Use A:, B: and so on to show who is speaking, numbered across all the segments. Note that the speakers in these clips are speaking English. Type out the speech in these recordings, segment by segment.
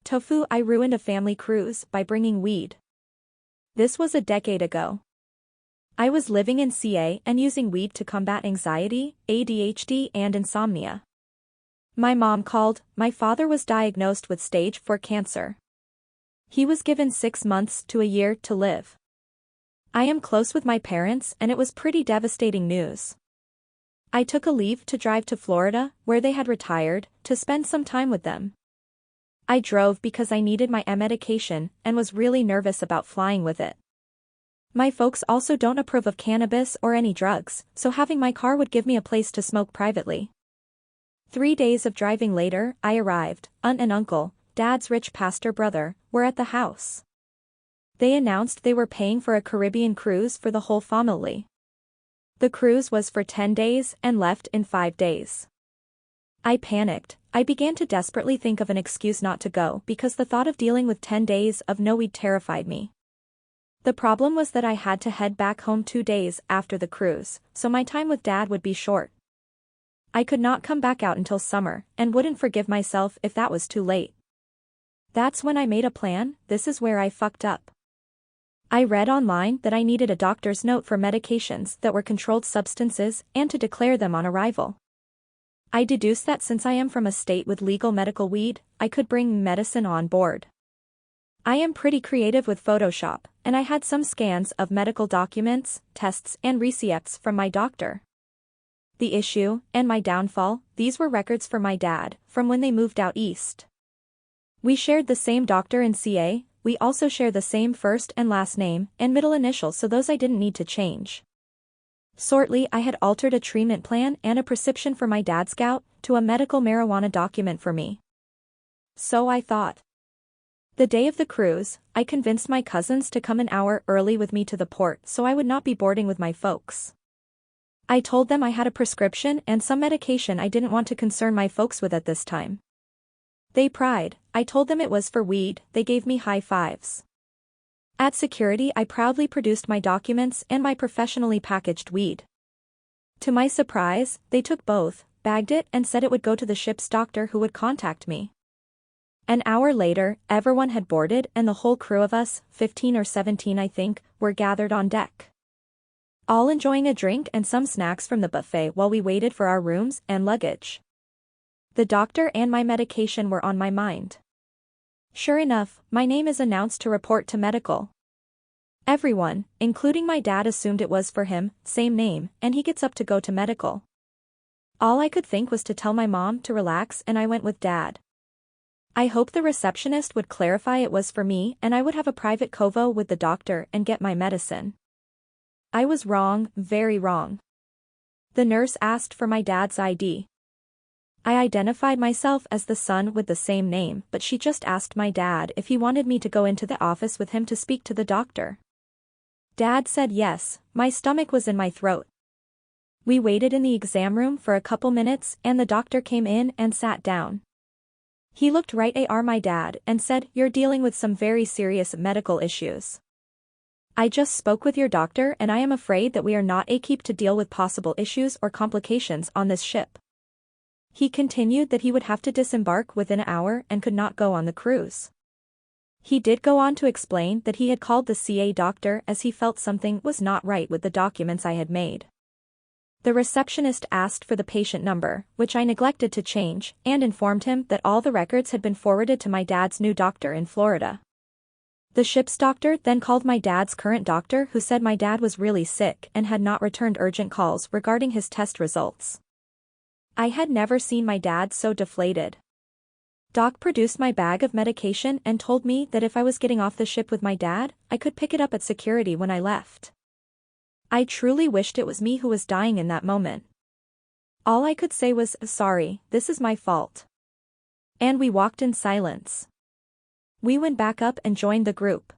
A: TIFU I ruined a family cruise by bringing weed. This was a decade ago. I was living in CA and using weed to combat anxiety, ADHD and insomnia. My mom called. My father was diagnosed with stage 4 cancer. He was given 6 months to a year to live. I am close with my parents and it was pretty devastating news. I took a leave to drive to Florida, where they had retired, to spend some time with them. I drove because I needed my medication and was really nervous about flying with it. My folks also don't approve of cannabis or any drugs, so having my car would give me a place to smoke privately. 3 days of driving later, I arrived. Aunt and uncle, Dad's rich pastor brother, were at the house. They announced they were paying for a Caribbean cruise for the whole family. The cruise was for 10 days and left in 5 days. I panicked. I began to desperately think of an excuse not to go because the thought of dealing with 10 days of no weed terrified me. The problem was that I had to head back home 2 days after the cruise, so my time with Dad would be short. I could not come back out until summer, and wouldn't forgive myself if that was too late. That's when I made a plan. This is where I fucked up. I read online that I needed a doctor's note for medications that were controlled substances and to declare them on arrival. I deduced that since I am from a state with legal medical weed, I could bring medicine on board. I am pretty creative with Photoshop, and I had some scans of medical documents, tests and receipts from my doctor. The issue, and my downfall, these were records for my dad, from when they moved out east. We shared the same doctor in CA, we also share the same first and last name, and middle initials, so those I didn't need to change. Shortly I had altered a treatment plan and a prescription for my dad's gout, to a medical marijuana document for me. So I thought. The day of the cruise, I convinced my cousins to come an hour early with me to the port so I would not be boarding with my folks. I told them I had a prescription and some medication I didn't want to concern my folks with at this time. They pried. I told them it was for weed. They gave me high fives. At security I proudly produced my documents and my professionally packaged weed. To my surprise, they took both, bagged it and said it would go to the ship's doctor who would contact me. An hour later, everyone had boarded and the whole crew of us, 15 or 17 I think, were gathered on deck. All enjoying a drink and some snacks from the buffet while we waited for our rooms and luggage. The doctor and my medication were on my mind. Sure enough, my name is announced to report to medical. Everyone, including my dad, assumed it was for him, same name, and he gets up to go to medical. All I could think was to tell my mom to relax and I went with Dad. I hoped the receptionist would clarify it was for me and I would have a private convo with the doctor and get my medicine. I was wrong, very wrong. The nurse asked for my dad's ID. I identified myself as the son with the same name, but she just asked my dad if he wanted me to go into the office with him to speak to the doctor. Dad said yes. My stomach was in my throat. We waited in the exam room for a couple minutes and the doctor came in and sat down. He looked right at my dad and said, "You're dealing with some very serious medical issues. I just spoke with your doctor and I am afraid that we are not equipped to deal with possible issues or complications on this ship." He continued that he would have to disembark within an hour and could not go on the cruise. He did go on to explain that he had called the CA doctor as he felt something was not right with the documents I had made. The receptionist asked for the patient number, which I neglected to change, and informed him that all the records had been forwarded to my dad's new doctor in Florida. The ship's doctor then called my dad's current doctor, who said my dad was really sick and had not returned urgent calls regarding his test results. I had never seen my dad so deflated. Doc produced my bag of medication and told me that if I was getting off the ship with my dad, I could pick it up at security when I left. I truly wished it was me who was dying in that moment. All I could say was, "Sorry, this is my fault." And we walked in silence. We went back up and joined the group.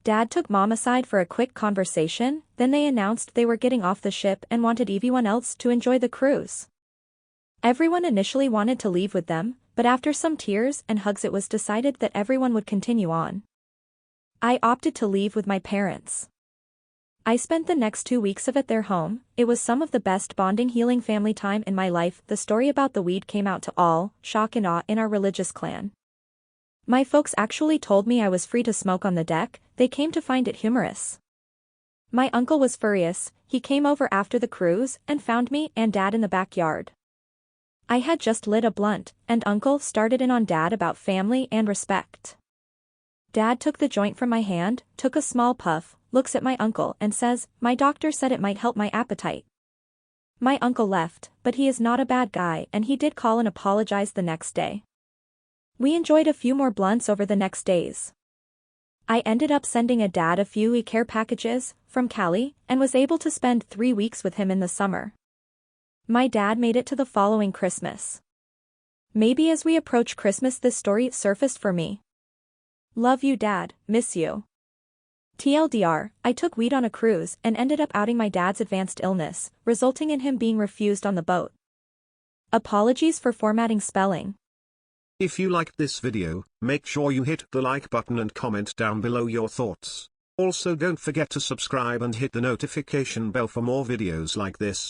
A: Dad took Mom aside for a quick conversation, then they announced they were getting off the ship and wanted everyone else to enjoy the cruise. Everyone initially wanted to leave with them, but after some tears and hugs it was decided that everyone would continue on. I opted to leave with my parents. I spent the next 2 weeks of it at their home. It was some of the best bonding, healing family time in my life. The story about the weed came out to all, shock and awe in our religious clan. My folks actually told me I was free to smoke on the deck, they came to find it humorous. My uncle was furious, he came over after the cruise and found me and Dad in the backyard. I had just lit a blunt, and Uncle started in on Dad about family and respect. Dad took the joint from my hand, took a small puff, looks at my uncle and says, "My doctor said it might help my appetite." My uncle left, but he is not a bad guy and he did call and apologize the next day. We enjoyed a few more blunts over the next days. I ended up sending a dad a few e-care packages from Cali and was able to spend 3 weeks with him in the summer. My dad made it to the following Christmas. Maybe as we approach Christmas this story surfaced for me. Love you Dad, miss you. TLDR, I took weed on a cruise and ended up outing my dad's advanced illness, resulting in him being refused on the boat. Apologies for formatting spelling.
B: If you liked this video, make sure you hit the like button and comment down below your thoughts. Also don't forget to subscribe and hit the notification bell for more videos like this.